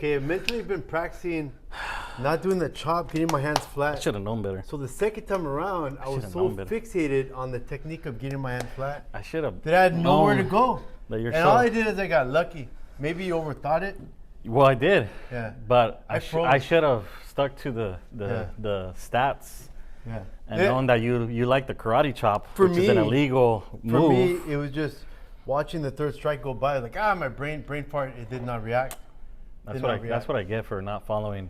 Okay, I've mentally been practicing not doing the chop, getting my hands I flat. should have known better. So the second time around, I was should've so known better. fixated on the technique of getting my hand flat I should have. that I had nowhere to go. That you're And so. all I did is I got lucky. Maybe you overthought it. Well, I did. Yeah. But I I froze. should have stuck to the stats Yeah. and known that you like the karate chop, For which is an me- illegal For move. me, it was just watching the third strike go by. Like, my brain fart. It did not react. That's what I get for not following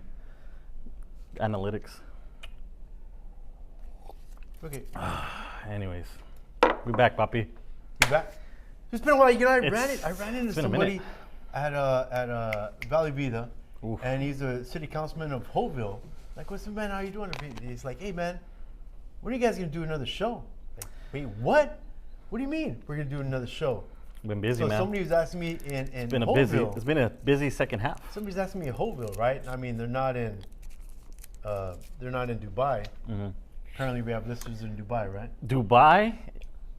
analytics. Okay. Anyways, we back, papi. You back? It's been a while. You know, I ran It's into been a minute. somebody at Valley Vida, Oof. and he's a city councilman of Hopeville. Like, what's up, man? How you doing? He's like, hey, man, when are you guys gonna do another show? Like, wait, what? What do you mean we're gonna do another show? Been busy, So man. somebody was asking me in It's been a busy second half. Somebody's asking me in Hopeville, right? I mean, they're not in Dubai. Mm-hmm. Apparently, we have listeners in Dubai, right? Dubai,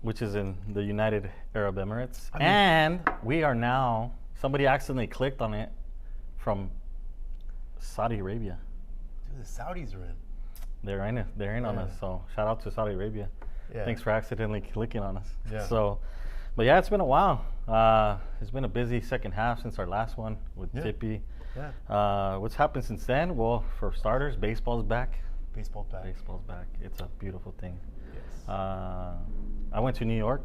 which is in the United Arab Emirates, I mean- and we are now. Somebody accidentally clicked on it from Saudi Arabia. Dude, the Saudis are in. They're in on Yeah. us. So shout out to Saudi Arabia. Yeah. Thanks for accidentally clicking on us. Yeah. So, but yeah, it's been a while. It's been a busy second half since our last one with Yeah. Tippy. Yeah. What's happened since then? Well, for starters, baseball's back. Baseball back. Baseball's back. It's a beautiful thing. Yes. I went to New York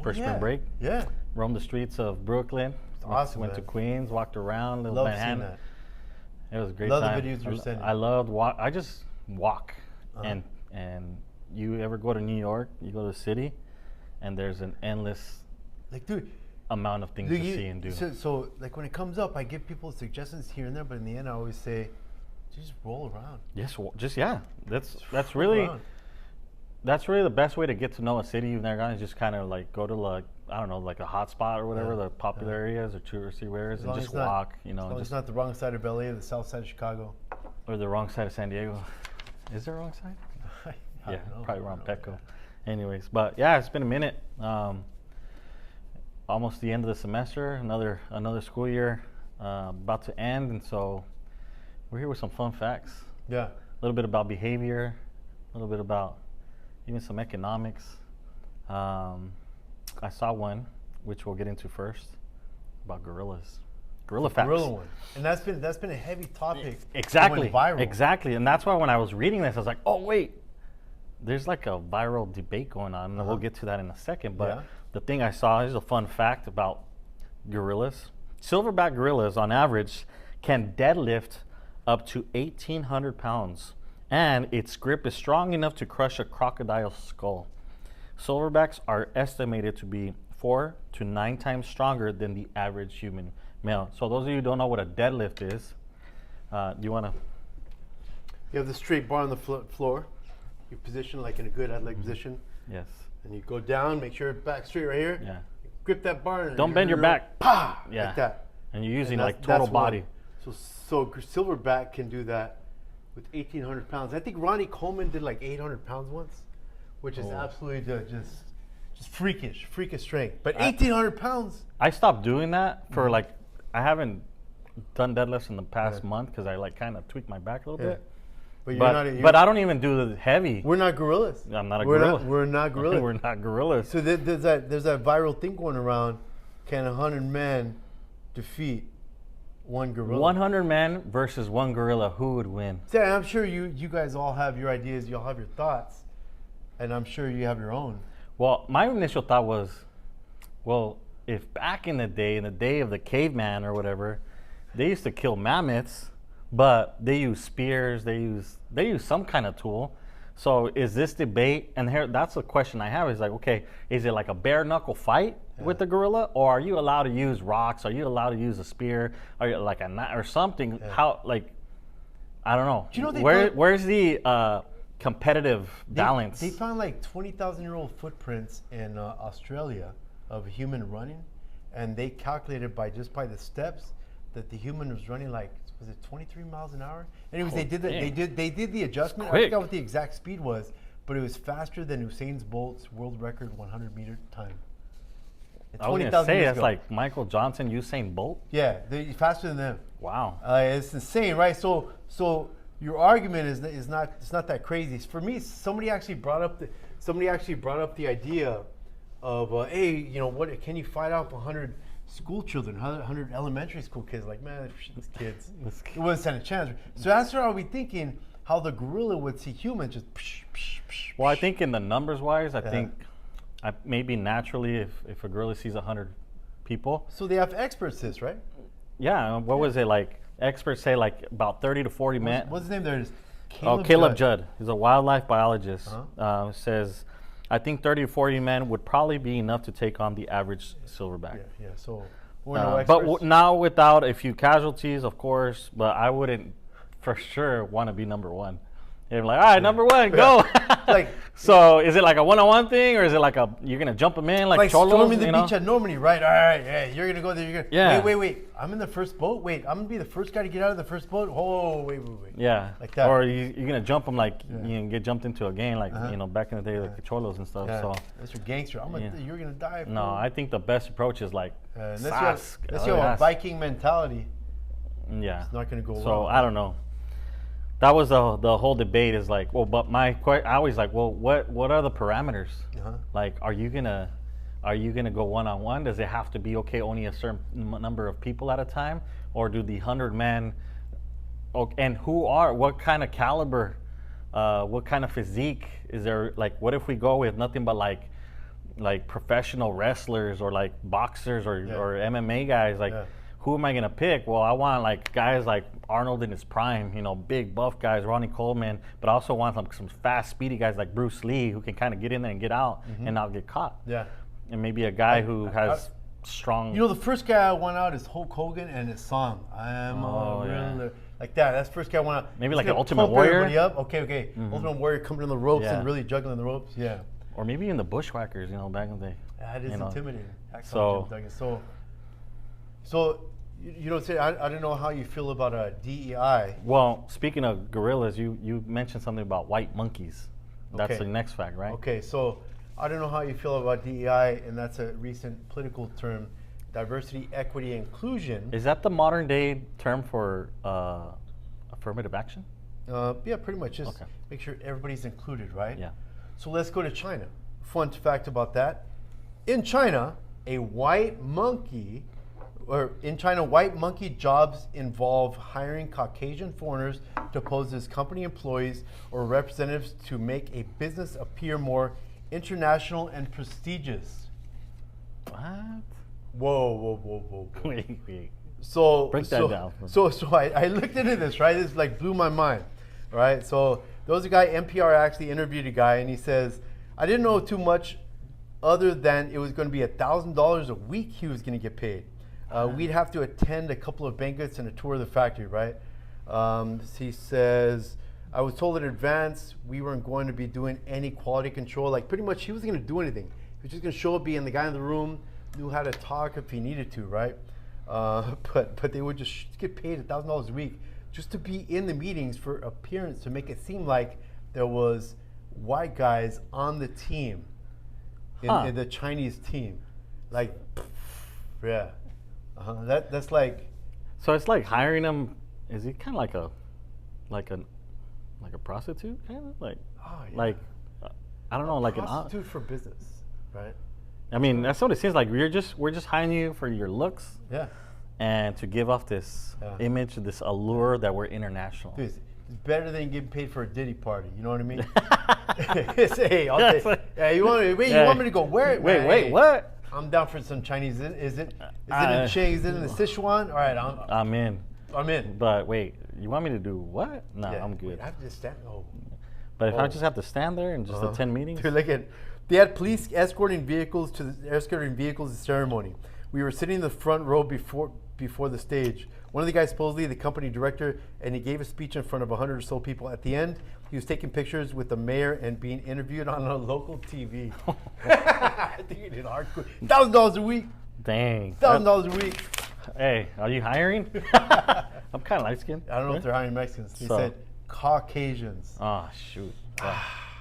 for yeah. spring break. Yeah. Roamed the streets of Brooklyn. Awesome, Went to man. Queens. Walked around. Little Love seeing Manhattan. that. It was a great Love the time. videos you were sending. I loved walk. I just walk, Uh-huh. and you ever go to New York? You go to the city, and there's an endless Like, dude, amount of things do to you- see and do. So, like, when it comes up, I give people suggestions here and there, but in the end, I always say, just roll around. Yes, just yeah. That's Roll really around. that's really the best way to get to know a city you've never gone. Is just kind of like go to like I don't know like a hot spot or whatever Yeah, the popular yeah. areas or touristy areas, As and long just as not- walk. You As know, long as it's just not the wrong side of LA or the south side of Chicago. or the wrong side of San Diego. Is there a wrong side? I Yeah, don't know. probably I around don't know, Petco. Anyways, but yeah, it's been a minute. Almost the end of the semester, another school year about to end, and so we're here with some fun facts. Yeah. A little bit about behavior, a little bit about even some economics. I saw one, which we'll get into first, about gorillas. Gorilla facts. Gorilla one. And that's been a heavy topic. Exactly. It went viral. Exactly. And that's why when I was reading this, I was like, oh, wait, there's like a viral debate going on. And we'll get to that in a second. But Yeah. the thing I saw is a fun fact about gorillas. Silverback gorillas, on average, can deadlift up to 1,800 pounds. And its grip is strong enough to crush a crocodile's skull. Silverbacks are estimated to be 4 to 9 times stronger than the average human male. So those of you who don't know what a deadlift is, do you want to? You have the straight bar on the floor. You position like in a good athletic position. Yes. And you go down, make sure back straight right here. Yeah. Grip that bar. And Don't bend your back. Pah! Yeah. Like that. And you're using And like total one. body. So Silverback can do that with 1,800 pounds. I think Ronnie Coleman did like 800 pounds once, which is Oh. absolutely just freakish strength. But 1,800 pounds. I stopped doing that for like, I haven't done deadlifts in the past month because I like kind of tweaked my back a little Yeah. bit. But you're But, not. You're, but I don't even do the heavy. we're not gorillas. I'm not a we're gorilla. We're not gorillas. We're not gorillas. So there's that viral thing going around. Can 100 men defeat one gorilla? 100 men versus one gorilla. Who would win? See, I'm sure you guys all have your ideas. You all have your thoughts, and I'm sure you have your own. Well, my initial thought was, well, if back in the day of the caveman or whatever, they used to kill mammoths, but they use spears, they use some kind of tool. So is this debate, and here that's the question I have, is like, okay, is it like a bare knuckle fight with the gorilla, or are you allowed to use rocks? Are you allowed to use a spear? Are you like a knife or something? How, like, I don't know. Do you know where's the competitive balance? They found like 20,000-year-old footprints in Australia of a human running, and they calculated by the steps that the human was running like, was it 23 miles an hour? Anyways, they did the adjustment. I quick. forgot what the exact speed was, but it was faster than Usain Bolt's world record 100-meter time. I was gonna say it's like Michael Johnson, Usain Bolt. Yeah, they're faster than them. Wow. It's insane, right? So your argument is not, it's not that crazy. For me, somebody actually brought up the idea of hey, you know what? Can you fight off 100 school children, 100 elementary school kids? Like, man, these kids, it wouldn't stand a chance. So that's what I'll be thinking. How the gorilla would see humans just. Psh, psh, psh, well, I think in the numbers wise, I think maybe naturally, if a gorilla sees 100 people. So they have experts, right? Yeah. What was it like? Experts say like about 30 to 40 men. What's his name? There's Caleb Judd. He's a wildlife biologist. Says, I think 30 to 40 men would probably be enough to take on the average silverback. Yeah. So we're no experts. But now without a few casualties, of course. But I wouldn't for sure want to be number one. You're like, all right, number one, go. Like, so is it like a one-on-one thing, or is it like you're gonna jump them in like Cholos, storming the beach at Normandy, right? All right, yeah, you're gonna go there. Wait. I'm in the first boat. Wait, I'm gonna be the first guy to get out of the first boat. Oh, wait. Yeah, like that. Or you're gonna jump them like you can get jumped into a game like back in the day like the Cholos and stuff. Yeah. So that's your gangster. You're gonna die. Bro. No, I think the best approach is like that's your Viking mentality. Yeah, it's not gonna go well. So I don't know. That was the whole debate is like, well, but I always like, well, what are the parameters? Like, are you gonna go one-on-one? Does it have to be only a certain number of people at a time, or do the 100 men? And what kind of caliber, what kind of physique is there? Like, what if we go with nothing but like professional wrestlers or like boxers or MMA guys? Like, who am I gonna pick? Well, I want like guys like Arnold in his prime, big buff guys, Ronnie Coleman, but I also want some fast, speedy guys like Bruce Lee who can kind of get in there and get out and not get caught. Yeah. And maybe a guy who has strong. The first guy I want out is Hulk Hogan and his song "I'm a Gorilla." Like that. That's the first guy I want out. Maybe like an Ultimate Warrior. Up. Okay. Ultimate Warrior coming in the ropes and really juggling the ropes. Yeah. Or maybe even the Bushwhackers, back in the day. That is intimidating. So I don't know how you feel about a DEI. Well, speaking of gorillas, you mentioned something about white monkeys. That's the next fact, right? Okay, so I don't know how you feel about DEI, and that's a recent political term, diversity, equity, inclusion. Is that the modern day term for affirmative action? Yeah, pretty much. Just make sure everybody's included, right? Yeah. So let's go to China. Fun fact about that. In China, white monkey jobs involve hiring Caucasian foreigners to pose as company employees or representatives to make a business appear more international and prestigious. What? Whoa. Wait. So break that down. So I looked into this, right? This like blew my mind, right? So there was a guy, NPR actually interviewed a guy, and he says, I didn't know too much other than it was going to be $1,000 a week he was going to get paid. We'd have to attend a couple of banquets and a tour of the factory, right? He says, I was told in advance we weren't going to be doing any quality control. Like pretty much he wasn't going to do anything. He was just going to show up, being the guy in the room, knew how to talk if he needed to, right? But they would just get paid $1,000 a week just to be in the meetings for appearance, to make it seem like there was white guys on the team, in the Chinese team. Like, yeah. That's like. So it's like hiring them. Is he kind of like a prostitute, kind of like I don't know, like a prostitute for business, right? I mean, that's what it seems like. We're just hiring you for your looks, and to give off this image, this allure that we're international. Dude, it's better than getting paid for a Diddy party. You know what I mean? You want me to go where? Wait, what? I'm down for some Chinese. Is it in Ching? Is it in the Sichuan? All right, I'm in. I'm in. But wait, you want me to do what? No, I'm good. Wait, I have to just stand. But if I just have to stand there and just attend meetings? Dude, look at. They had police escorting vehicles to the ceremony. We were sitting in the front row before the stage. One of the guys, supposedly the company director, and he gave a speech in front of 100 or so people. At the end, he was taking pictures with the mayor and being interviewed on a local TV. I think he did hardcore. $1,000 a week. Dang. $1,000 a week. Hey, are you hiring? I'm kind of light-skinned. I don't know if they're hiring Mexicans. They said Caucasians. Oh, shoot.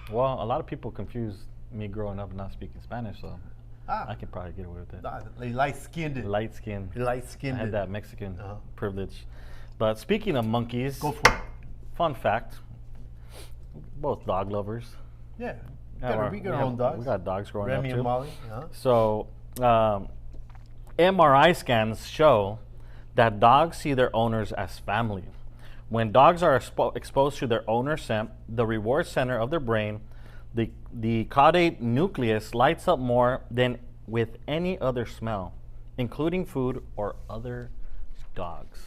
Well, a lot of people confuse me growing up not speaking Spanish, so I can probably get away with it. Light-skinned. Light skin. Light-skinned. I had that Mexican privilege. But speaking of monkeys, Go for it. fun fact: both dog lovers. Yeah. We got our own dogs. We got dogs growing up Remy too. and Molly. So, MRI scans show that dogs see their owners as family. When dogs are exposed to their owner's scent, the reward center of their brain, the caudate nucleus, lights up more than with any other smell, including food or other dogs.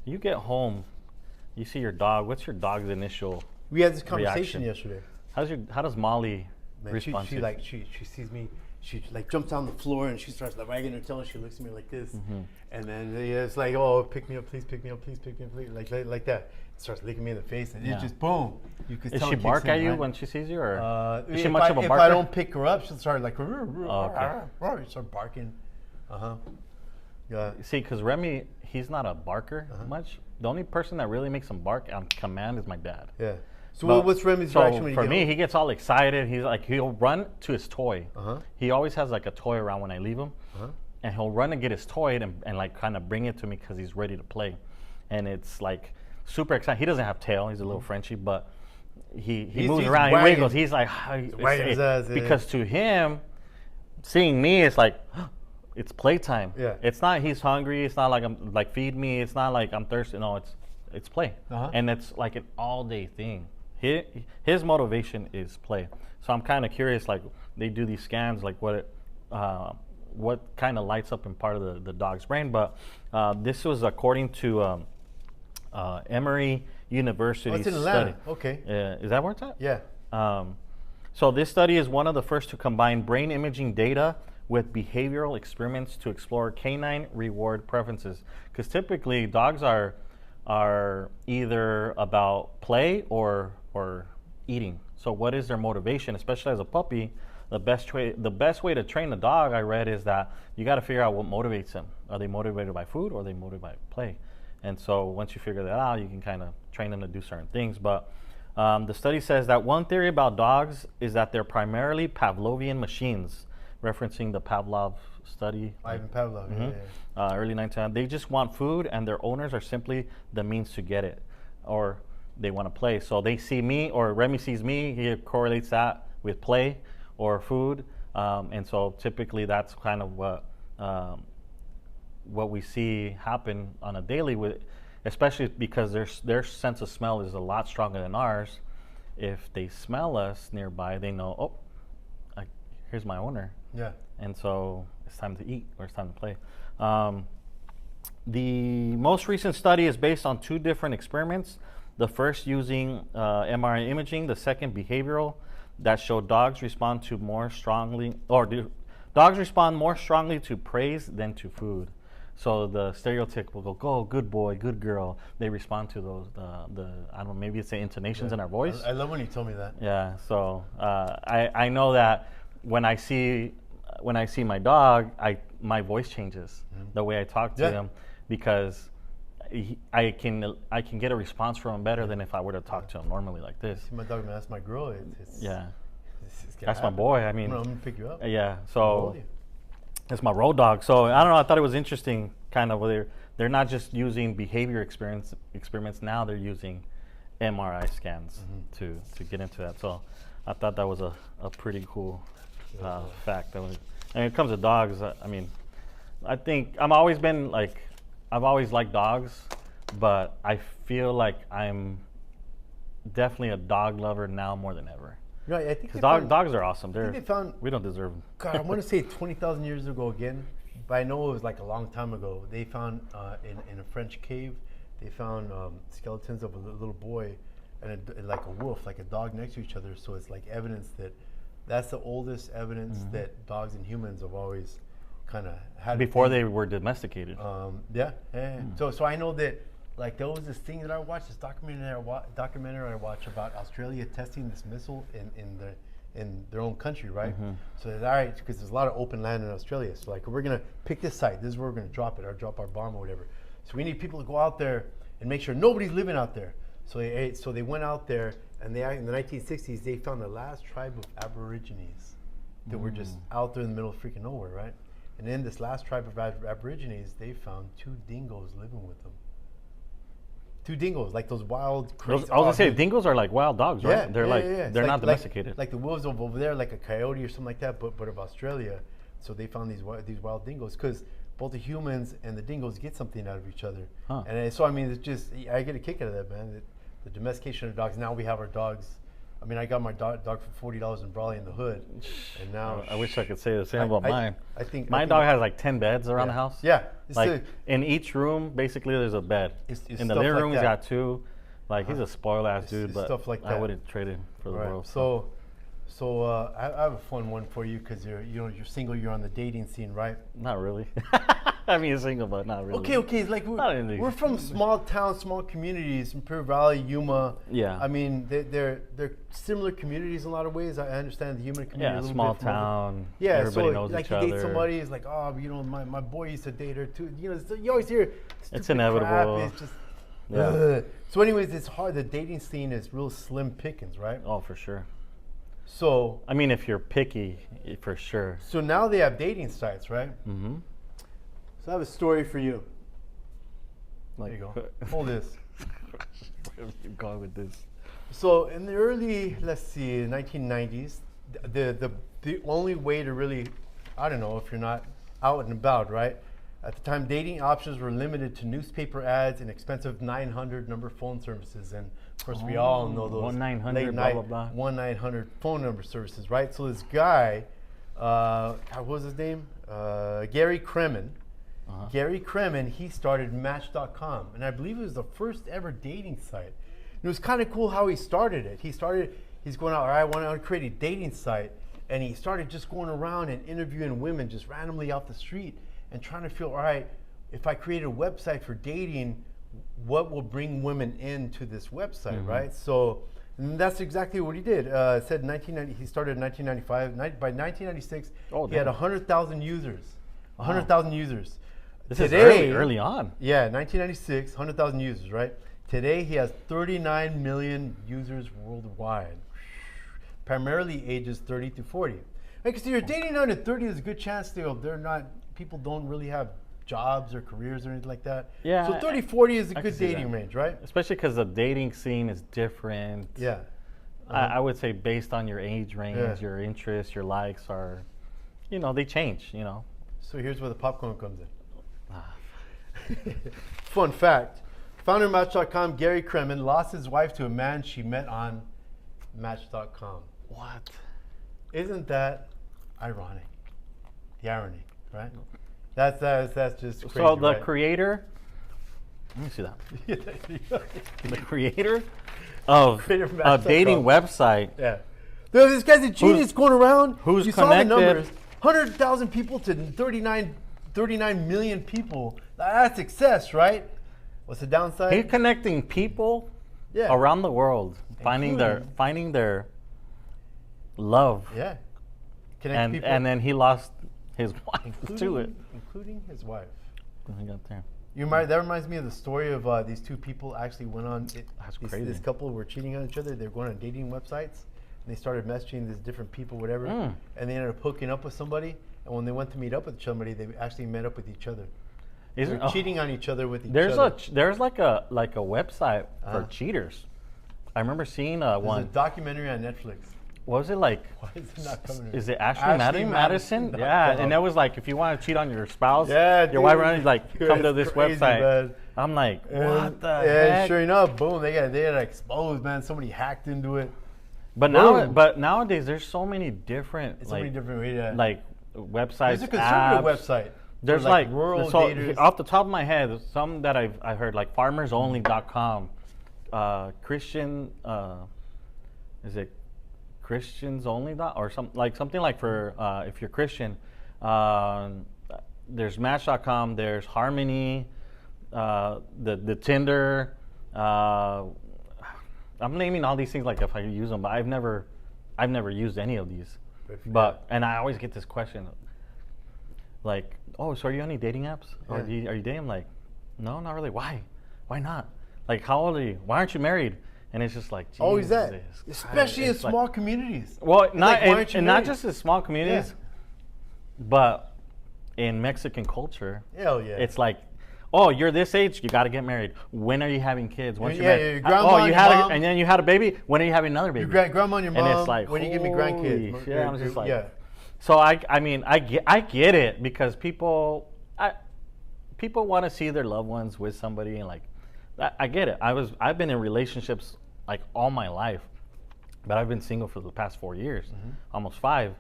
You get home, you see your dog. What's your dog's initial We had this conversation reaction? yesterday. How does Molly Man, respond she to like she sees me, she like jumps on the floor and she starts like wagging her tail and she looks at me like this, and then it's like, oh, pick me up, please pick me up, please pick me up, please, like that. Starts licking me in the face and it just boom. You could Does tell she it bark kicks in, at you right? when she sees you, or is she if much of a if barker? I don't pick her up, she'll start like start barking. Yeah. See, because Remy, he's not a barker much. The only person that really makes him bark on command is my dad. Yeah. So But- what's Remy's so reaction when you for get me, home? he gets all excited. He's like, he'll run to his toy. Uh-huh. He always has like a toy around when I leave him, Uh-huh. and he'll run and get his toy and like kind of bring it to me because he's ready to play, and it's like super exciting. He doesn't have tail. He's a little Frenchie, but he moves he's around. wagging. He wiggles. He's like wagging his ass, yeah. because to him, seeing me, it's like. It's playtime. Yeah. It's not he's hungry. It's not like I'm like feed me. It's not like I'm thirsty. No, it's play. And it's like an all day thing. His motivation is play. So I'm kind of curious. Like they do these scans, like what kind of lights up in part of the dog's brain. But this was according to Emory University Oh, it's in study. Atlanta. Okay. Is that where it's at? Yeah. So this study is one of the first to combine brain imaging data with behavioral experiments to explore canine reward preferences. Because typically dogs are either about play or eating. So what is their motivation, especially as a puppy? The best way to train a dog, I read, is that you got to figure out what motivates them. Are they motivated by food or are they motivated by play? And so once you figure that out, you can kind of train them to do certain things. But the study says that one theory about dogs is that they're primarily Pavlovian machines, referencing the Pavlov study. Ivan Pavlov. Yeah. Early 1900s. They just want food, and their owners are simply the means to get it, or they want to play. So they see me, or Remy sees me. He correlates that with play or food, and so typically that's kind of what we see happen on a daily, with, especially because their sense of smell is a lot stronger than ours. If they smell us nearby, they know, oh, here's my owner. Yeah. And so it's time to eat or it's time to play. The most recent study is based on two different experiments. The first using MRI imaging, the second behavioral, that showed dogs respond more strongly to praise than to food. So the stereotypical, go, good boy, good girl, they respond to those, I don't know, maybe it's the intonations in our voice. I love when you told me that. Yeah, so I know that when I see my dog, my voice changes, the way I talk to him, because I can get a response from him better than if I were to talk to him normally like this. See my dog, man, that's my girl. It's That's my boy. I mean, I'm gonna pick you up. Yeah, so it's my road dog. So I don't know. I thought it was interesting, kind of, where they're not just using behavior experiments. Now they're using MRI scans to get into that. So I thought that was a pretty cool fact. And when it comes to dogs, I mean, I think I've always liked dogs, but I feel like I'm definitely a dog lover now more than ever. Right, I think dogs are awesome. We don't deserve them. God, I want to say 20,000 years ago again, but I know it was like a long time ago. They found in a French cave, they found skeletons of a little boy and like a wolf, like a dog next to each other. So it's like evidence that's the oldest evidence that dogs and humans have always kind of had before they were domesticated. So I know that, like, there was this thing that I watched, this documentary I watched about Australia testing this missile in their own country, right? So all right, because there's a lot of open land in Australia. So like, we're gonna pick this site. This is where we're gonna drop it, or drop our bomb or whatever. So we need people to go out there and make sure nobody's living out there. So they went out there, and in the 1960s they found the last tribe of Aborigines that were just out there in the middle of freaking nowhere, right? And then this last tribe of Aborigines, they found 2 dingoes living with them. 2 dingoes, like those wild, crazy. I was gonna say dingoes are like wild dogs, right? Yeah, they're they're not domesticated. Like the wolves over there, like a coyote or something like that, but of Australia. So they found these wild dingoes because both the humans and the dingoes get something out of each other. Huh. And so I mean, it's just I get a kick out of that, man. The domestication of dogs. Now we have our dogs. I mean, I got my dog for $40 in Brawley in the hood, and now I wish I could say the same about mine. I think my dog has like 10 beds around the house. Yeah, like in each room, basically there's a bed. It's in the living room, he's got 2. Like he's a spoiled ass dude, but stuff like that. I wouldn't trade it for the world. So I have a fun one for you because you're single. You're on the dating scene, right? Not really. I mean, single, but not really. Okay. Like we're from small towns, small communities, in Imperial Valley, Yuma. Yeah. I mean, they're similar communities in a lot of ways. I understand the human community. Yeah, a little small bit town. Yeah, everybody so knows like each you other. date somebody, it's like, oh, my boy used to date her too. You know, so you always hear it's inevitable. Crap. It's just. Yeah. So, anyways, it's hard. The dating scene is real slim pickings, right? Oh, for sure. So I mean, if you're picky, for sure. So now they have dating sites, right? Mm-hmm. So I have a story for you. Like, there you go. Hold this. You're going with this. So in the early, 1990s, the only way to really, I don't know if you're not out and about, right? At the time, dating options were limited to newspaper ads and expensive 900 number phone services. And of course, we all know those 1-900, late night blah, blah, blah. 1-900 phone number services, right? So this guy, what was his name? Gary Kremen. Gary Kremen, he started Match.com. And I believe it was the first ever dating site. And it was kind of cool how he started it. He's going out, all right, I want to create a dating site. And he started just going around and interviewing women just randomly off the street and trying to feel, all right, if I create a website for dating, what will bring women into this website, right? So that's exactly what he did. It said 1990, he started in 1995. By 1996, he had 100,000 users. 100,000 users. This is early on. Yeah, 1996, 100,000 users, right? Today, he has 39 million users worldwide, primarily ages 30 to 40. Because you're dating under 30, there's a good chance people don't really have jobs or careers or anything like that. Yeah. So 30, 40 is a good dating range, right? Especially because the dating scene is different. Yeah. I would say based on your age range, your interests, your likes are, they change, So here's where the popcorn comes in. Fun fact. Founder of Match.com, Gary Kremen, lost his wife to a man she met on Match.com. What? Isn't that ironic? The irony, right? That's just crazy. So the right? creator, let me see that. The creator of a dating website. Yeah. This guy's a genius going around. Who's you connected? Saw the numbers. 100,000 people to 39 million people. That's success, right? What's the downside? He's connecting people around the world, finding their love. Yeah. Connect people. And then he lost his wife to it. Including his wife. I got there. That reminds me of the story of these 2 people actually went on. That's crazy. This couple were cheating on each other. They were going on dating websites. And they started messaging these different people, whatever. And they ended up hooking up with somebody. And when they went to meet up with somebody, they actually met up with each other. They're cheating on each other with each other. There's like a website for cheaters. I remember seeing one. There's a documentary on Netflix. What was it like? Why is it not coming? Is it Ashley Madison? Yeah, and that was like if you want to cheat on your spouse, your wife runs come to this crazy, website. Man. I'm like, what the heck? And sure enough, boom, they got exposed, man. Somebody hacked into it. But nowadays there's so many different like websites. There's a conservative website. There's like rural daters. Off the top of my head, some that I heard like farmersonly.com, Christian, is it Christians only or something like for if you're Christian. There's Match.com. There's Harmony, the Tinder. I'm naming all these things like if I use them, but I've never used any of these. And I always get this question, like, oh, so are you on any dating apps? Or are you dating? I'm like, no, not really. Why? Why not? Like, how old are you? Why aren't you married? And it's just like, Jesus Always that, Christ. especially in It's like- small communities. Well, not like, why aren't you and not married? just in small communities, but in Mexican culture, Hell yeah. it's like, oh, you're this age, you got to get married. When are you having kids? Once Yeah, you're married, your grandma oh, and you your had mom. and then you had a baby. When are you having another baby? Your grandma and your mom. And it's like, when you give me holy grandkids. shit, I'm just like, yeah. So I mean, I get it because people want to see their loved ones with somebody, and like, I get it. I've been in relationships like all my life, but I've been single for the past 4 years, almost 5,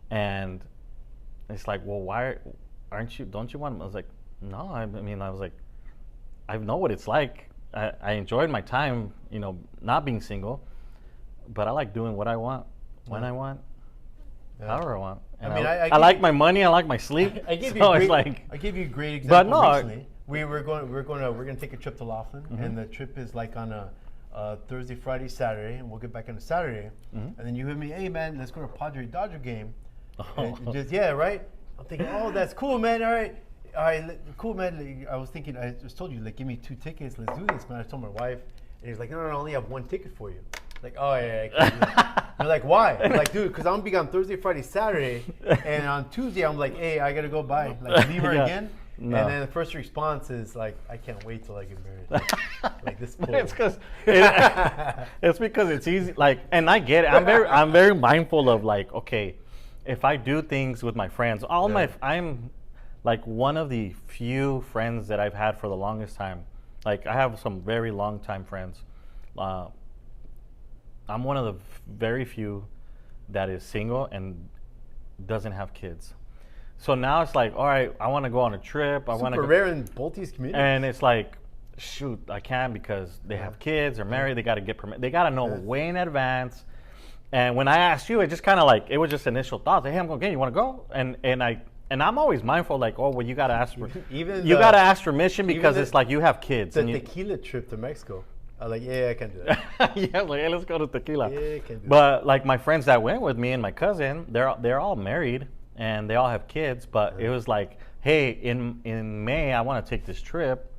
and it's like, well, why aren't you? Don't you want? I was like, no. I mean, I was like, I know what it's like. I enjoyed my time, not being single, but I like doing what I want, when I want, however I want. And I like my money. I like my sleep. I gave so you it's like, I gave you a great example but no, recently. We're going to take a trip to Laughlin, and the trip is like on a Thursday, Friday, Saturday, and we'll get back on a Saturday, and then you hit me, hey man, let's go to a Padre Dodger game. And just right. I'm thinking, oh, that's cool, man. All right, cool, man. Like, I was thinking, I just told you, like, give me 2 tickets. Let's do this, man. I told my wife, and he's like, no, I only have 1 ticket for you. Like, oh yeah, I can't do that. I'm like, why? I'm like, dude, because I'm big on Thursday, Friday, Saturday, and on Tuesday I'm like, hey, I gotta go by, like, leave her again. No. And then the first response is like, I can't wait till I get married. Like this. Cool. It's because it's easy. Like, and I get it. I'm very mindful of like, okay, if I do things with my friends, I'm like one of the few friends that I've had for the longest time. Like I have some very long time friends. I'm one of the very few that is single and doesn't have kids. So now it's like, all right, I want to go on a trip. I want to go. Rare in both these communities. And it's like, shoot, I can't because they have kids, they're married, they got to get permit. They got to know way in advance. And when I asked you, it just kind of like, it was just initial thoughts. Hey, I'm going to get you want to go? And I'm always mindful, like, oh, well, you got to ask for, got to ask permission because it's like you have kids. The tequila trip to Mexico. I'm like, yeah, I can do that. Yeah, like, hey, let's go to tequila. Yeah, I can do but like my friends that went with me and my cousin, they're all married and they all have kids. But it was like, hey, in May, I want to take this trip.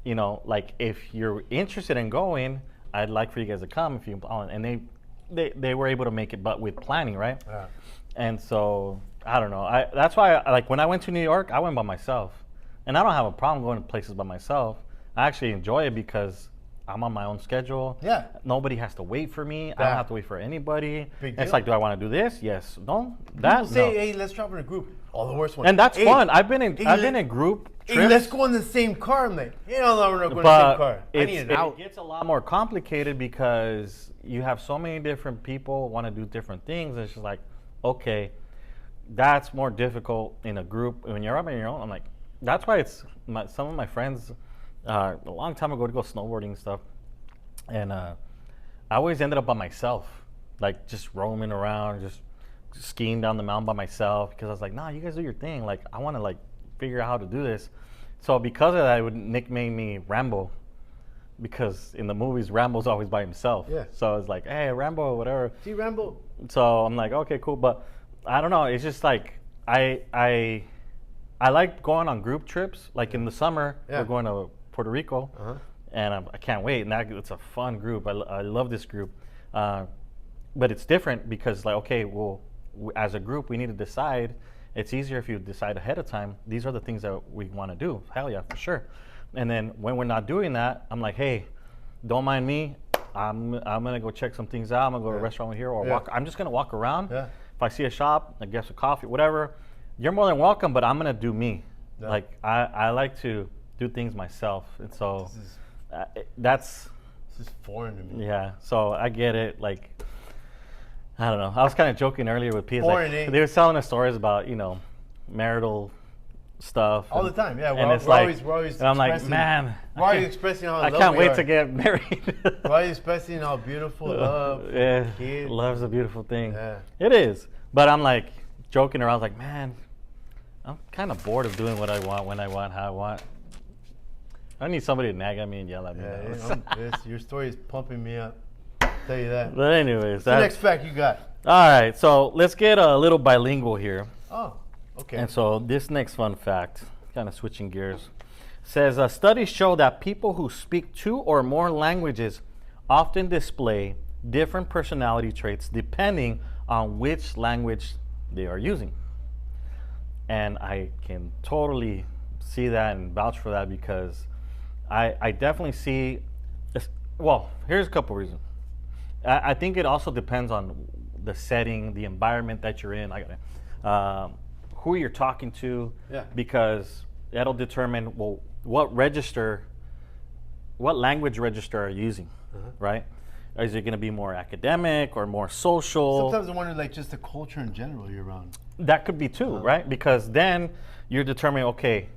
Like if you're interested in going, I'd like for you guys to come. If you and they were able to make it, but with planning, right? Yeah. And so I don't know. That's why like when I went to New York, I went by myself, and I don't have a problem going to places by myself. I actually enjoy it because I'm on my own schedule. Yeah. Nobody has to wait for me. I don't have to wait for anybody. It's like, do I want to do this? Yes. No. People say, hey, let's travel in a group. Oh, the worst one. And that's fun. I've been in group trips. Hey, let's go in the same car. I'm like, no, we're not going in the same car. I need an out. It gets a lot more complicated because you have so many different people want to do different things. It's just like, okay, that's more difficult in a group. When you're up on your own, I'm like, that's why some of my friends a long time ago to go snowboarding and stuff, and I always ended up by myself, like just roaming around, just skiing down the mountain by myself because I was like, nah, you guys do your thing. Like I want to like figure out how to do this. So because of that, it would nickname me Rambo, because in the movies Rambo's always by himself. Yeah. So it's like, hey, Rambo, whatever. See Rambo. So I'm like, okay, cool, but I don't know. It's just like I like going on group trips. Like in the summer, we're going to Puerto Rico, and I can't wait. And it's a fun group. I love this group, but it's different because like, okay, well, as a group, we need to decide. It's easier if you decide ahead of time. These are the things that we want to do. Hell yeah, for sure. And then when we're not doing that, I'm like, hey, don't mind me. I'm gonna go check some things out. I'm gonna go to a restaurant here or walk. I'm just gonna walk around. Yeah. If I see a shop, I guess a coffee, whatever. You're more than welcome, but I'm gonna do me. Yeah. Like I like to do things myself, and so this is foreign to me. Yeah, so I get it. Like I don't know. I was kind of joking earlier with P. Like, they were telling us stories about marital stuff all the time. Yeah, we're always. And I'm like, man, why are you expressing how I can't wait to get married. Why are you expressing how beautiful love? Yeah, kids. Love's a beautiful thing. Yeah, it is. But I'm like joking around, like, man, I'm kind of bored of doing what I want, when I want, how I want. I need somebody to nag at me and yell at me. Yeah, your story is pumping me up. I'll tell you that. But anyways, what's the next fact you got? All right, so let's get a little bilingual here. Oh, okay. And so this next fun fact, kind of switching gears, says studies show that people who speak 2 or more languages often display different personality traits depending on which language they are using. And I can totally see that and vouch for that because I definitely see, well, here's a couple reasons. I think it also depends on the setting, the environment that you're in, who you're talking to, because that'll determine, well, what language register are you using, right? Is it going to be more academic or more social? Sometimes I wonder, like, just the culture in general you're around. That could be too, right? Because then you're determining, okay,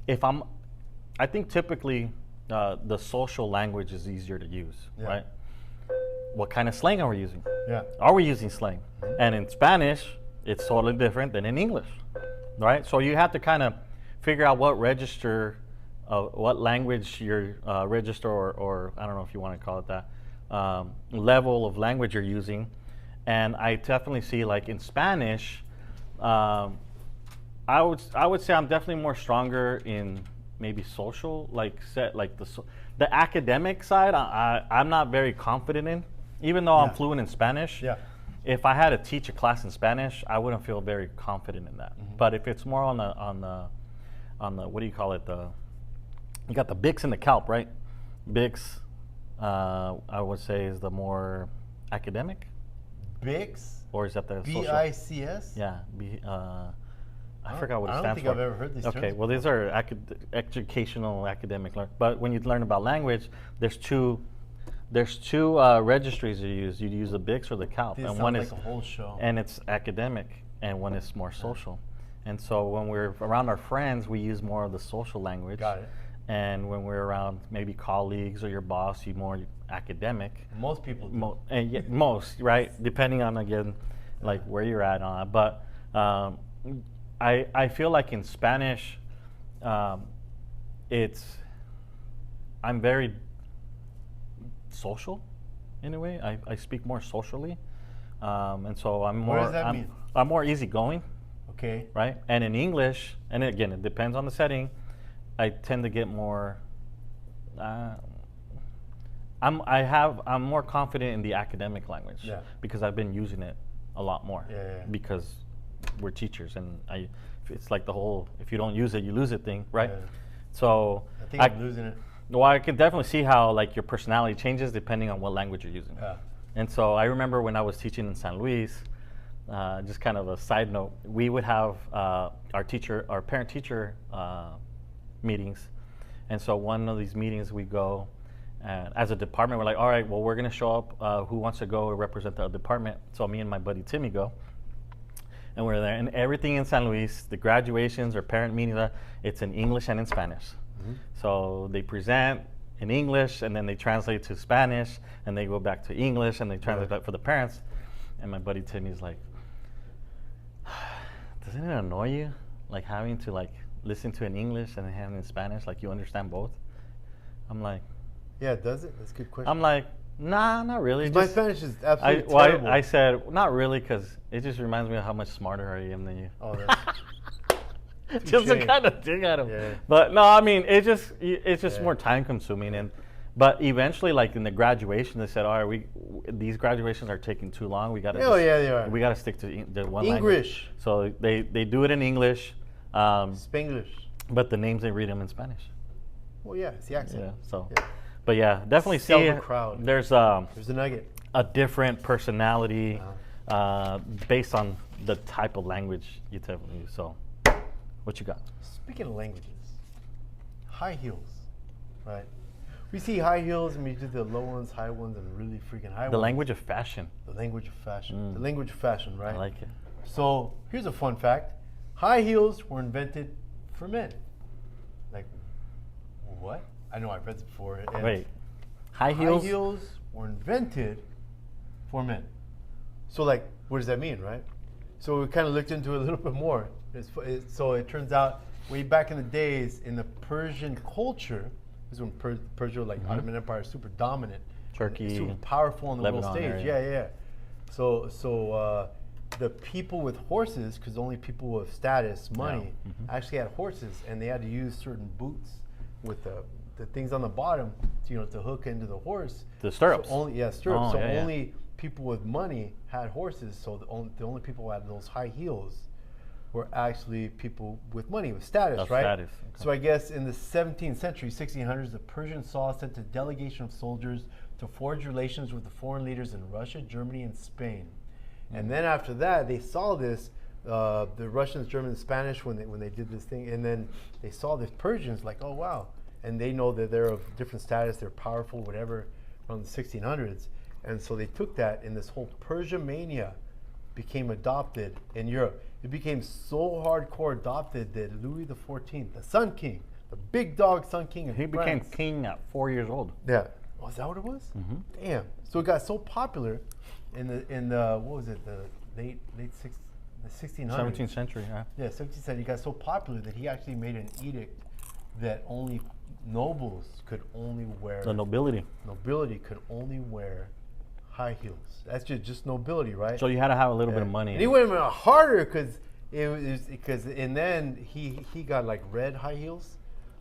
I think typically the social language is easier to use, right? What kind of slang are we using? Yeah. Are we using slang? And in Spanish, it's totally different than in English, right? So you have to kind of figure out what register, what language your register, or I don't know if you want to call it that, level of language you're using. And I definitely see, like in Spanish, I would say I'm definitely more stronger in maybe social, like the academic side. I'm not very confident in, even though I'm fluent in Spanish. Yeah. If I had to teach a class in Spanish, I wouldn't feel very confident in that. But if it's more on the what do you call it? You got the Bix and the Calp, right? Bix, I would say, is the more academic. Bix? Or is that the social? BICS? Yeah. I forgot what it stands for. I don't think I've ever heard these terms. Okay, well, these are educational, academic. But when you learn about language, there's two registries you use. You use the Bix or the Calp, This and sounds one like is a whole show. and it's academic, and one is more social. And so when we're around our friends, we use more of the social language. Got it. And when we're around maybe colleagues or your boss, you more academic. Most people do. Most, right? Depending on, again, like where you're at on it. But I feel like in Spanish, I'm very social in a way. I speak more socially. And so I'm more, What does that mean? I'm more easygoing. Okay. Right? And in English, and again, it depends on the setting, I tend to get more, I'm more confident in the academic language because I've been using it a lot more because we're teachers, and it's like the whole, if you don't use it, you lose it thing, right? So I think I'm losing it. Well, I can definitely see how like your personality changes depending on what language you're using. Yeah. And so I remember when I was teaching in San Luis, just kind of a side note, we would have our parent-teacher meetings. And so one of these meetings we go, and as a department, we're like, all right, well, we're going to show up. Who wants to go to represent the department? So me and my buddy Timmy go. And we're there. And everything in San Luis, the graduations or parent meetings, it's in English and in Spanish. So they present in English, and then they translate to Spanish, and they go back to English, and they translate that for the parents. And my buddy Timmy's like, doesn't it annoy you, like having to like listen to in English and then having in Spanish, like you understand both? I'm like, yeah, does it? That's a good question. I'm like, nah, not really. My Spanish is absolutely terrible. I said, not really, because it just reminds me of how much smarter I am than you. Oh, that's just to kind of dig at him. Yeah. But no, I mean, it's just more time consuming. But eventually, like in the graduation, they said, all right, these graduations are taking too long. We got to they are. We got to stick to the one English. language. So they do it in English. Spanglish. But the names, they read them in Spanish. Well, yeah, it's the accent. Yeah. So, but yeah, definitely Sell see the crowd. There's a nugget. A different personality based on the type of language you typically use. So, what you got? Speaking of languages, high heels, right? We see high heels and we do the low ones, high ones, and really freaking high ones. The language of fashion. The language of fashion. The language of fashion, right? I like it. So here's a fun fact. High heels were invented for men. Like, what? I know I've read this before. Wait. High heels? High heels were invented for men. So like, what does that mean, right? So we kind of looked into it a little bit more. So it turns out way back in the days in the Persian culture, this is when Persia, like Ottoman Empire, is super dominant. Turkey, super powerful on the Lebanon world stage. area. Yeah. So the people with horses, because only people with status, money, actually had horses, and they had to use certain boots with the things on the bottom, to hook into the horse. The stirrups. So stirrups. Oh, so yeah, only people with money had horses. So the only people who had those high heels were actually people with money, with status, That's right? status, okay. So I guess in the 17th century, 1600s, the Persian Shah sent a delegation of soldiers to forge relations with the foreign leaders in Russia, Germany, and Spain. And then after that, they saw this, the Russians, Germans, Spanish, when they did this thing, and then they saw the Persians like, oh wow, and they know that they're of different status, they're powerful, whatever, around the 1600s, and so they took that, and this whole Persia mania became adopted in Europe. It became so hardcore adopted that Louis XIV, the Sun King, the big dog Sun King of He became France, king at 4 years old. yeah. Oh, is that what it was? Mm-hmm. Damn. So it got so popular in the what was it, the late the 1600s. 17th century, yeah. Yeah, 17th century. It got so popular that he actually made an edict that only nobles could only wear. The nobility. Nobility could only wear high heels. That's just nobility, right? So you had to have a little bit of money. And he went even harder and then he got like red high heels.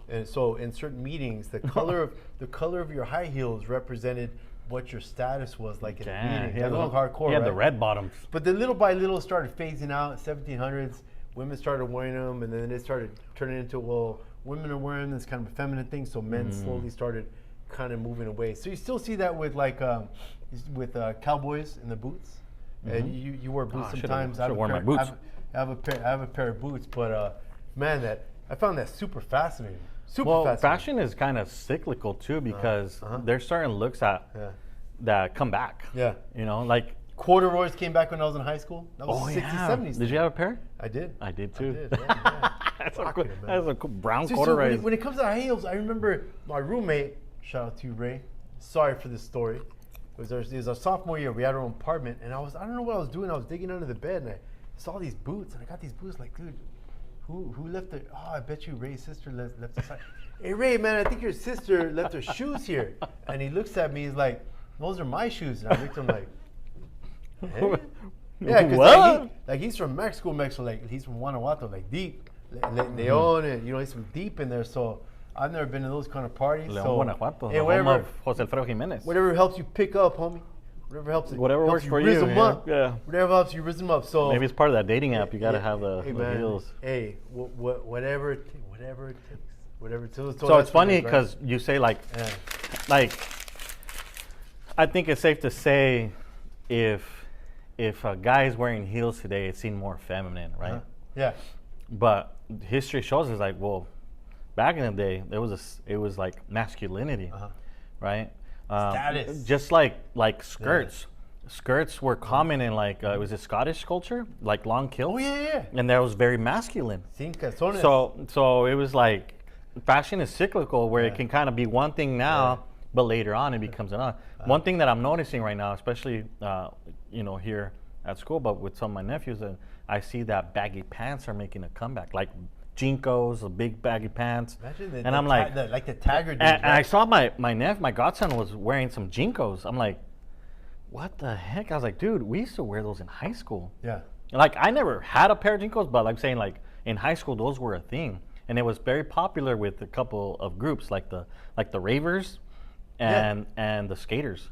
And so in certain meetings, the color of your high heels represented what your status was like in a meeting. He had, hardcore, he had the right? red bottoms. But then little by little started phasing out. 1700s, women started wearing them, and then it started turning into, well, women are wearing this kind of a feminine thing, so men slowly started kind of moving away. So you still see that with cowboys in the boots, and you wear boots sometimes. I have worn my boots. I have a pair of boots, but man, I found that super fascinating. Well, fashion is kind of cyclical too, because there's certain looks that come back. Yeah. Like corduroys came back when I was in high school. That was 60s, 70s. Did you have a pair? I did. I did too. I did, yeah. That's a cool brown So corduroy. when it comes to high heels, I remember my roommate, shout out to you, Ray. Sorry for this story. It was our sophomore year. We had our own apartment, and I don't know what I was doing. I was digging under the bed, and I saw these boots, and I got these boots like, dude, who left the? Oh, I bet you Ray's sister left the side. Hey Ray, man, I think your sister left her shoes here. And he looks at me, he's like, those are my shoes. And I looked at him like, hey? Yeah, because he's from Mexico, like he's from Guanajuato, like deep, León, and he's from deep in there. So I've never been to those kind of parties. León, so, Guanajuato, hey, the home of Jose Alfredo Jimenez. Whatever helps you pick up, homie. Whatever works for you. Yeah. Whatever helps you raise them up. So maybe it's part of that dating app. You got to have the heels. Hey, whatever it takes. So it's funny because you say like I think it's safe to say if a guy is wearing heels today, it's seen more feminine, right? Yeah. But history shows us like, well, back in the day, it was like masculinity, right? Status. Just like skirts. Yeah. Skirts were common in like it was a Scottish culture, like long kilts. Oh yeah. And that was very masculine. Castanas. So it was like fashion is cyclical, where it can kind of be one thing now, but later on it becomes another. One thing that I'm noticing right now, especially here at school, but with some of my nephews, I see that baggy pants are making a comeback, like Jinkos, the big baggy pants. Imagine I'm like the Tagger dudes. And I saw my godson was wearing some Jinkos. I'm like, what the heck? I was like, dude, we used to wear those in high school. Yeah. Like I never had a pair of Jinkos, but I'm saying like in high school those were a thing, and it was very popular with a couple of groups like the ravers, and the skaters.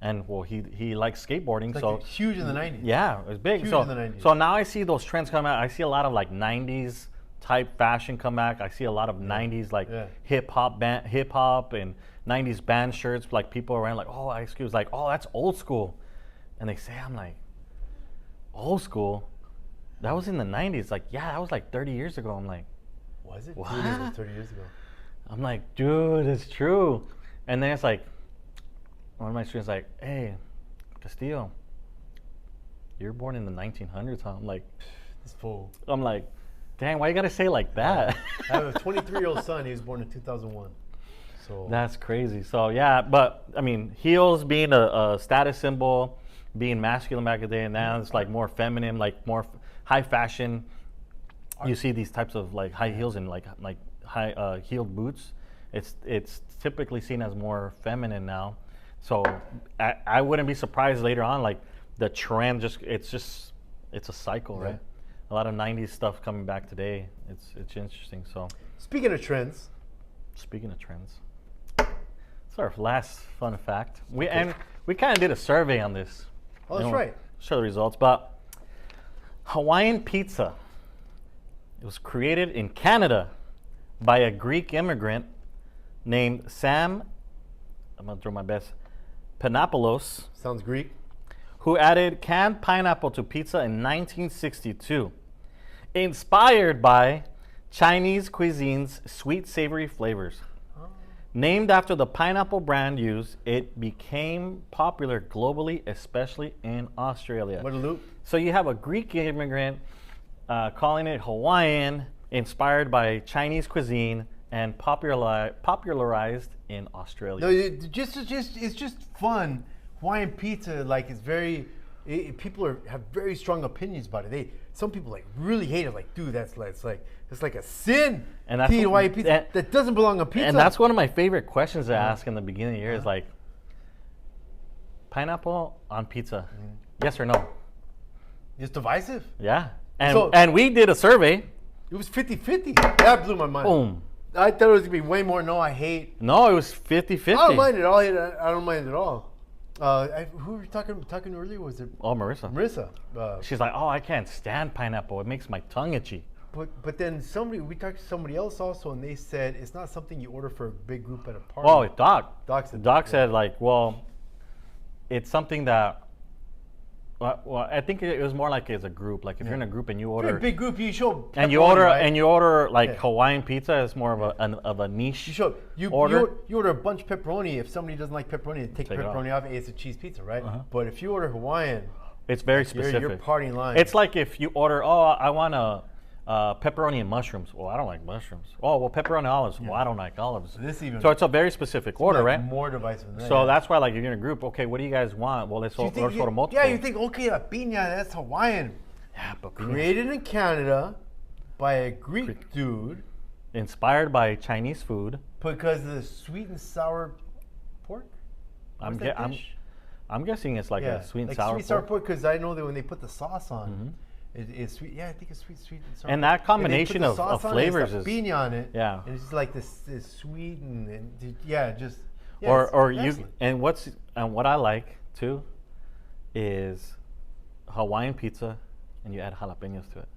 And well, he likes skateboarding, so huge in the 90s. Yeah, it was big. Huge in the 90s. So now I see those trends come out. I see a lot of like 90s type fashion come back. I see a lot of 90s like hip hop and 90s band shirts, like people around like, oh, that's old school. And they say, I'm like, old school? That was in the 90s. Like, yeah, that was like 30 years ago. I'm like, was it? What? Dude, it was 30 years ago. I'm like, dude, it's true. And then it's like, one of my students like, hey, Castillo, you're born in the 1900s, huh? I'm like, this fool. I'm like, dang, why you gotta say it like that? I have a 23-year-old son. He was born in 2001. So that's crazy. So yeah, but I mean, heels being a status symbol, being masculine back in the day, and now it's like more feminine, like more high fashion. You see these types of like high heels and like high heeled boots. It's typically seen as more feminine now. So I wouldn't be surprised later on, like the trend it's a cycle, right? A lot of 90s stuff coming back today. It's interesting. So speaking of trends. It's our last fun fact. We kind of did a survey on this. Oh, that's right. Show the results, but Hawaiian pizza. It was created in Canada by a Greek immigrant named Sam. I'm gonna do my best. Panopoulos, Sounds Greek. who added canned pineapple to pizza in 1962, inspired by Chinese cuisine's sweet savory flavors. Named after the pineapple brand used, it became popular globally, especially in Australia. What a loop. So you have a Greek immigrant calling it Hawaiian, inspired by Chinese cuisine, and popularized in Australia. No, it's just fun. Hawaiian pizza, like, it's very. People have very strong opinions about it. Some people like really hate it. Like, dude, it's like a sin And to eat Hawaiian pizza that doesn't belong on pizza. And that's one of my favorite questions to ask in the beginning of the year is like, pineapple on pizza, yes or no? It's divisive. Yeah. And we did a survey. It was 50-50. That blew my mind. Boom. I thought it was gonna be way more. No, I hate. No, it was 50-50. I don't mind it all. I don't mind it at all. Who were we talking earlier? Was it Oh, Marissa. Marissa? She's like, oh, I can't stand pineapple. It makes my tongue itchy. But then we talked to somebody else also, and they said it's not something you order for a big group at a party. Oh, Doc. Doc said like, well, it's something that. Well, I think it was more like as a group. Like if you're in a group and you For order a big group, you show and you order like Hawaiian pizza, it's more of a niche. You order. You order a bunch of pepperoni. If somebody doesn't like pepperoni, take the pepperoni off. It's a cheese pizza, right? But if you order Hawaiian, It's very specific. You're partying line. It's like if you order, I want a pepperoni and mushrooms. Well, I don't like mushrooms. Oh, well, pepperoni and olives. Well, I don't like olives. So it's a very specific order, like right? More divisive than that. So that's why, like, if you're in a group, okay, what do you guys want? Well, let's order multiple. Yeah, you think, okay, a piña, that's Hawaiian. Yeah, but Created in Canada by a Greek dude. Inspired by Chinese food. Because of the sweet and sour pork? I'm guessing it's like a sweet and like sour sweet sour pork, because I know that when they put the sauce on, it's sweet. Yeah, I think it's sweet and sour. And that combination of flavors is piña on it. Yeah. And it's just like this sweet and what I like too is Hawaiian pizza, and you add jalapenos to it.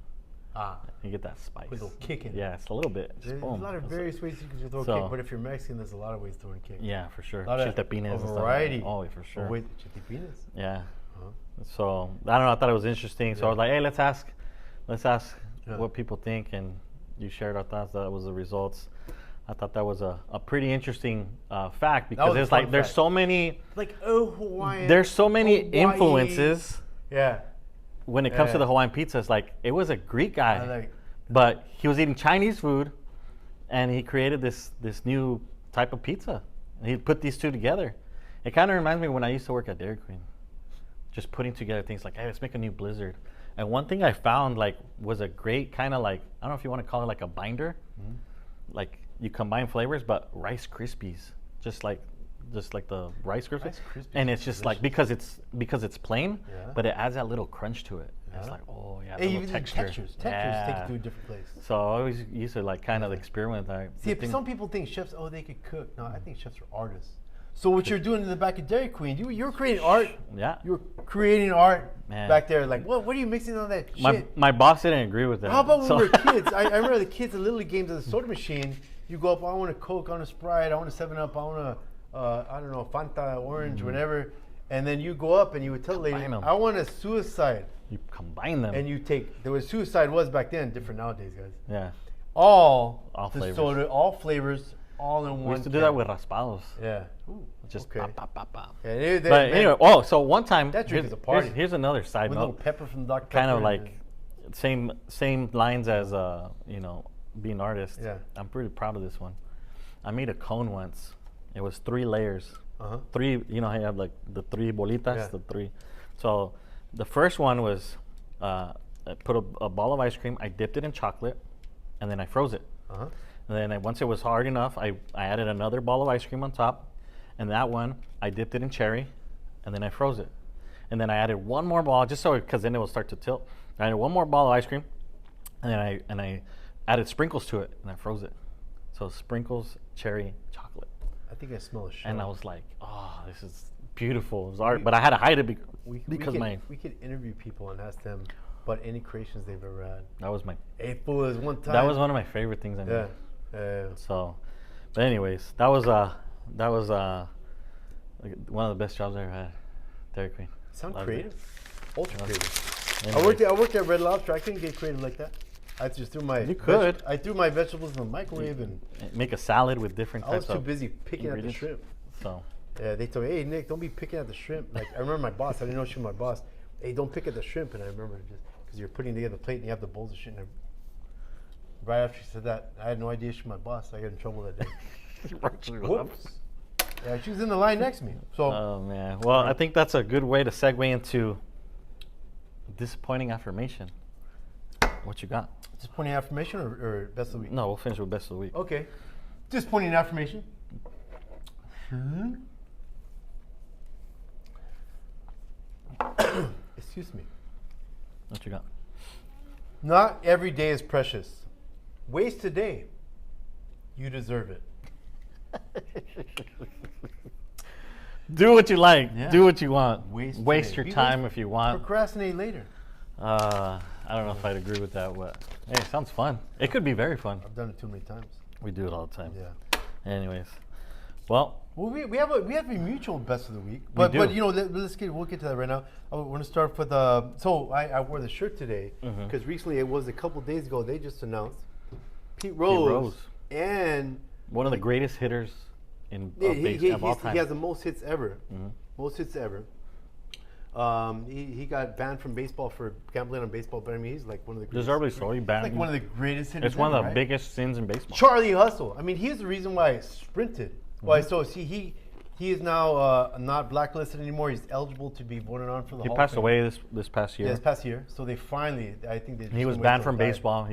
You get that spice. With a little kick in it. Yeah, it's a little bit. There's a lot of various ways you can throw a kick, but if you're Mexican, there's a lot of ways to throw a kick. Yeah, for sure. A variety. Oh, for sure. Wait, chiltepines? Yeah. So I don't know. I thought it was interesting. So I was like, hey, let's ask what people think, and you shared our thoughts. That was the results. I thought that was a pretty interesting fact, because it's like there's so many Hawaiian. There's so many influences. Yeah. When it comes to the Hawaiian pizza, it's like it was a Greek guy, but he was eating Chinese food, and he created this new type of pizza. And he put these two together. It kind of reminds me when I used to work at Dairy Queen, just putting together things like, hey, let's make a new Blizzard. And one thing I found like was a great kind of like, I don't know if you want to call it like a binder, like you combine flavors, but Rice Krispies, just like the Rice Krispies, and it's just like because it's plain, but it adds that little crunch to it. It's like, oh yeah, even textures take it to a different place. So I always used to like kind of experiment with that. See, some people think chefs, they could cook. No, I think chefs are artists. So what you're doing in the back of Dairy Queen, you're creating art. Yeah, you're creating art back there. Like, what are you mixing all that shit? My boss didn't agree with that. How about when we were kids? I remember the kids at Little League games at the soda machine. You go up, I want a Coke, I want a Sprite, I want a 7-Up, I want a I don't know, Fanta, orange, whatever. And then you go up and you would tell the lady, I want a suicide. You combine them. And you take, there was suicide was back then, different nowadays, guys. Yeah. All flavors. Soda, all flavors, all in one. We used to do that with raspados. Yeah. Ooh, just okay. pop. Yeah, but anyway, so one time, that drink is a party. Here's another side with note. A little pepper from Dr. Kind of like same lines as being an artist. Yeah. I'm pretty proud of this one. I made a cone once. It was 3 layers. 3, how you have like the 3 bolitas, the 3. So the first one was I put a ball of ice cream. I dipped it in chocolate, and then I froze it. And then once it was hard enough, I added another ball of ice cream on top, and that one I dipped it in cherry, and then I froze it. And then I added one more ball, just so because then it will start to tilt. I added one more ball of ice cream, and then I added sprinkles to it, and I froze it. So sprinkles, cherry, chocolate. think I smell a shell. And I was like, oh, this is beautiful. It was art, but I had to hide it because we could interview people and ask them about any creations they've ever had. That was my. Hey, fool, there's one time. That was one of my favorite things I made. Yeah. So, but anyways, that was like one of the best jobs I ever had. Dairy Queen. Sound Loved creative? it. Ultra creative. Anyways. I worked at Red Lobster. I couldn't get creative like that. I just threw my. You could. I threw my vegetables in the microwave and Make a salad with different I was types too of busy picking at the shrimp. So. Yeah, they told me, hey Nick, don't be picking at the shrimp. Like I remember my boss. I didn't know she was my boss. Hey, don't pick at the shrimp. And I remember just because you're putting together the plate and you have the bowls of shit. And right after she said that, I had no idea she was my boss. I got in trouble that day. Whoops. Yeah, she was in the line next to me. So. Oh man. Well, I think that's a good way to segue into disappointing affirmation. What you got? Disappointing affirmation or best of the week? No, we'll finish with best of the week. Okay. Disappointing affirmation. Excuse me. What you got? Not every day is precious. Waste today. You deserve it. Do what you like. Yeah. Do what you want. Waste your today. time if you want. Procrastinate later. I don't know if I'd agree with that, but hey, it sounds fun. It could be very fun. I've done it too many times. We do it all the time. Yeah. Anyways, well, we have a mutual best of the week, We do. but you know we'll get to that right now. I want to start with so I wore the shirt today because recently it was a couple days ago they just announced Pete Rose. And one of the greatest hitters in of all time. He has the most hits ever. Most hits ever. He got banned from baseball for gambling on baseball, but I mean he's like one of the greatest. Deservedly so. He banned. Like one of the greatest hitters. It's one of the right? biggest sins in baseball. Charlie Hustle. I mean, he's the reason why I sprinted. Why? So see, he is now not blacklisted anymore. He's eligible to be voted on for the. He Hall passed of Fame. away this past year. Yeah, this past year. So they finally, I think they. He was banned from baseball.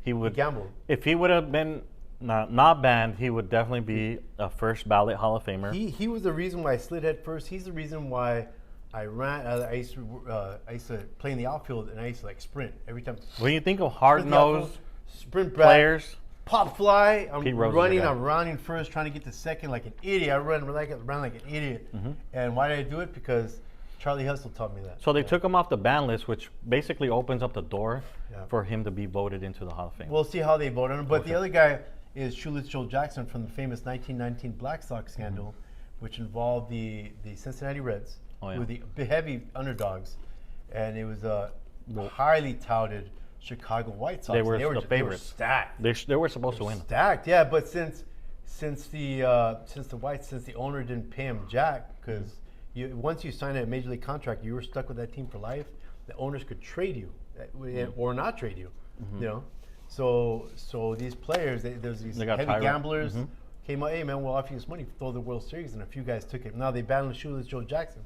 He would gamble. If he would have been not banned, he would definitely be a first ballot Hall of Famer. He was the reason why I slid head first. He's the reason why I ran. I used to play in the outfield and I used to like sprint every time. When you think of hard-nosed sprint players, pop fly. I'm Pete Rose is running. the guy. I'm rounding first, trying to get to second like an idiot. I ran like an idiot. And why did I do it? Because Charlie Hustle taught me that. So they took him off the ban list, which basically opens up the door Yeah. for him to be voted into the Hall of Fame. We'll see how they vote on him. But the other guy is Shoeless Joe Jackson from the famous 1919 Black Sox scandal, which involved the Cincinnati Reds, who were the heavy underdogs, and it was a highly touted Chicago White Sox. They were the They were favorites. stacked. They were supposed to win. Stacked, yeah. But since the owner didn't pay him jack, because once you sign a major league contract, you were stuck with that team for life. The owners could trade you or not trade you. You know, so these players, there's these heavy gamblers came out. Hey man, we'll offer you this money for the World Series, and a few guys took it. Now they battled Shoeless Joe Jackson,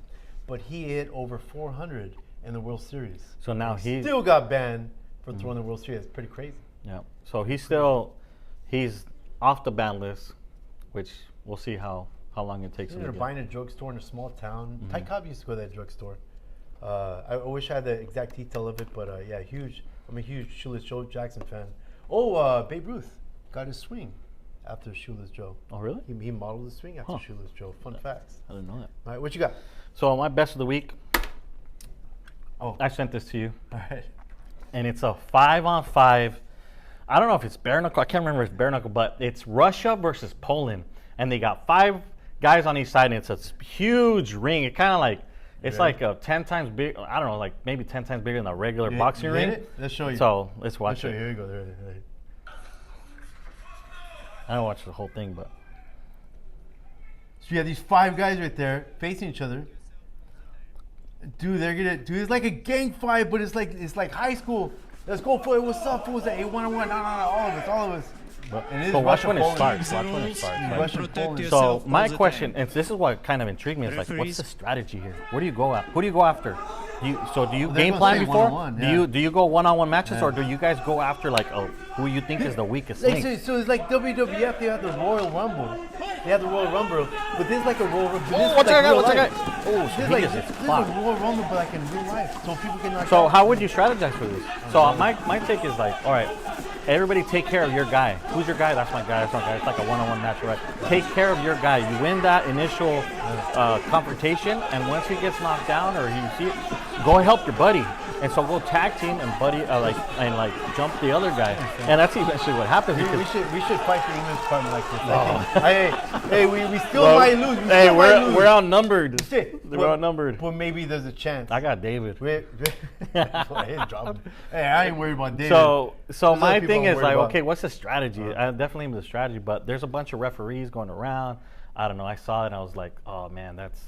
but he hit over 400 in the World Series. So now he still got banned for throwing the World Series. That's pretty crazy. Yeah. So he's off the ban list, which we'll see how long it takes him to They're get. buying a drugstore in a small town. Ty Cobb used to go to that drugstore. I wish I had the exact detail of it, but yeah, I'm a huge Shoeless Joe Jackson fan. Babe Ruth got his swing after Shoeless Joe. Oh, really? He modeled his swing after Shoeless Joe. Fun facts. I didn't know that. All right, what you got? So my best of the week. Oh, I sent this to you. all right. And it's a 5-on-5. I don't know if it's bare knuckle. I can't remember if it's bare knuckle, but it's Russia versus Poland. And they got 5 guys on each side, and it's a huge ring. It kind of like, it's like a 10 times big. I don't know, like maybe 10 times bigger than a regular boxing ring. It? Let's show you. So let's watch Let's show it. you. Here you go. There. I don't watch the whole thing, but. So you have these 5 guys right there facing each other. Dude, it's like a gang fight, but it's like high school. Let's go for it. What's up, fools? Hey, 1-on-1. No, all of us. But watch when it starts. Watch when it starts. Right? Russia, Poland. So my question, and this is what kind of intrigued me, is like, what's the strategy here? Where do you go at? Who do you go after? Do you game plan before? Do you go one-on-one matches, or do you guys go after like who you think is the weakest link? So it's like WWF. They have the Royal Rumble. But this is like a Royal Rumble. What's that guy? Oh, This is like a Royal Rumble, but like in real life, so people can. So how would you strategize for this? So my take is like, all right, everybody take care of your guy. Who's your guy? That's my guy. That's my guy. It's like a one-on-one match, right? Take care of your guy. You win that initial confrontation, and once he gets knocked down or you see it, go and help your buddy. And so go tag team and buddy like jump the other guy, and that's eventually what happens. We should fight the English department like this. Hey, we still might lose. We're outnumbered. We're outnumbered. But maybe there's a chance. I got David. Hey, I ain't worried about David. So my thing is like, okay, what's the strategy? I definitely am the strategy, but there's a bunch of referees going around. I don't know. I saw it and I was like, oh man, that's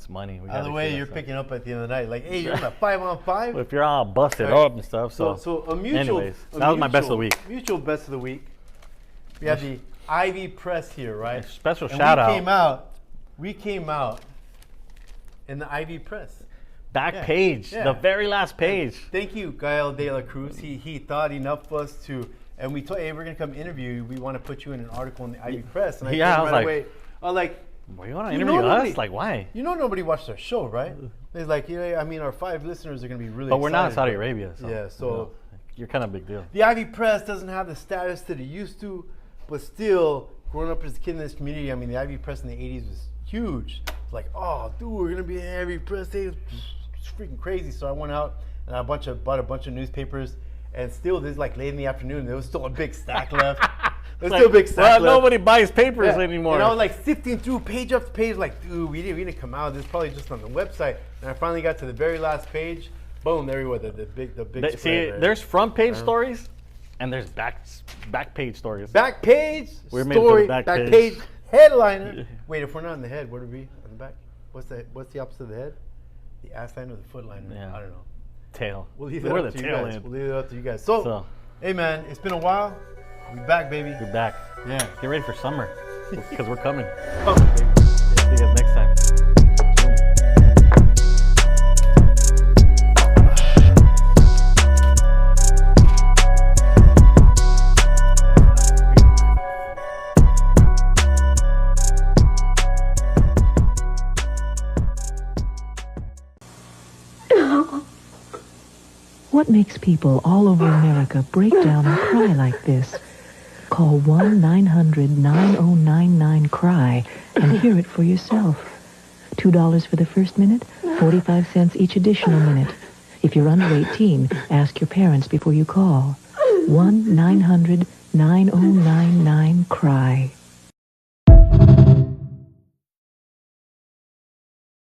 money. By the way, you're picking up at the end of the night, like, hey, you're in a 5-on-5. If you're all busted up and stuff, so a mutual. Anyways, that was my best of the week. Mutual best of the week. We have the Ivy Press here, right? Special shout out. We came out in the Ivy Press. Back page, the very last page. Thank you, Gael de la Cruz. He thought enough of us to, and we told, hey, we're gonna come interview you. We want to put you in an article in the Ivy Press. And I was like, well, you want to interview us? Like, why? You know nobody watched our show, right? It's like, I mean, our 5 listeners are going to be really But we're not in Saudi Arabia. So, yeah, so you're kind of a big deal. The Ivy Press doesn't have the status that it used to, but still, growing up as a kid in this community, I mean, the Ivy Press in the 80s was huge. It's like, oh, dude, we're going to be in Ivy Press. It's freaking crazy. So I went out and I bought a bunch of newspapers, and still, this is like late in the afternoon, there was still a big stack left. There's still a big stack left. Nobody buys papers anymore. And I was like sifting through page after page, like, dude, we didn't come out. This is probably just on the website. And I finally got to the very last page. Boom, there we were, the big spread. See, there's front page stories, and there's back page stories. Back page story, back page headliner. Wait, if we're not on the head, what would it be on the back? What's the opposite of the head? The ass line or the foot liner? Yeah. I don't know. Tail. We'll leave it up to you guys. We'll leave it up to you guys. So, hey man, it's been a while. We're back, baby. We're back. Yeah. Get ready for summer, because we're coming. Coming, baby. See you guys next time. What makes people all over America break down and cry like this? Call 1-900-9099-CRY and hear it for yourself. $2 for the first minute, 45 cents each additional minute. If you're under 18, ask your parents before you call. 1-900-9099-CRY.